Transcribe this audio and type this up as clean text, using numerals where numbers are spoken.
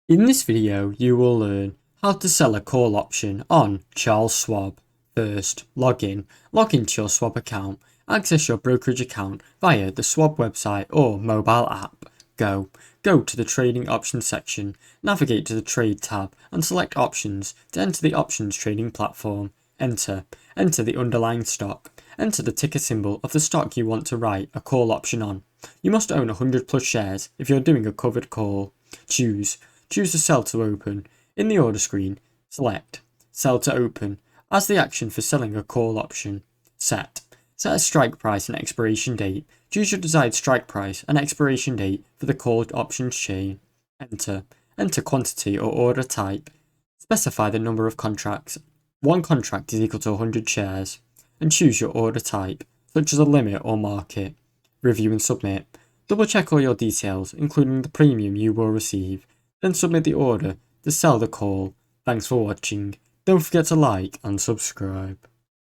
In this video, you will learn how to sell a call option on Charles Schwab. First, log into your Schwab account, access your brokerage account via the Schwab website or mobile app. Go to the trading options section, navigate to the trade tab and select options to enter the options trading platform. Enter the underlying stock. Enter the ticker symbol of the stock you want to write a call option on. You must own 100 plus shares if you're doing a covered call. Choose the sell to open. In the order screen, select sell to open as the action for selling a call option. Set a strike price and expiration date. Choose your desired strike price and expiration date for the call options chain. Enter quantity or order type. Specify the number of contracts. One contract is equal to 100 shares. And choose your order type, such as a limit or market. Review and submit. Double check all your details, including the premium you will receive. Then submit the order to sell the call. Thanks for watching. Don't forget to like and subscribe.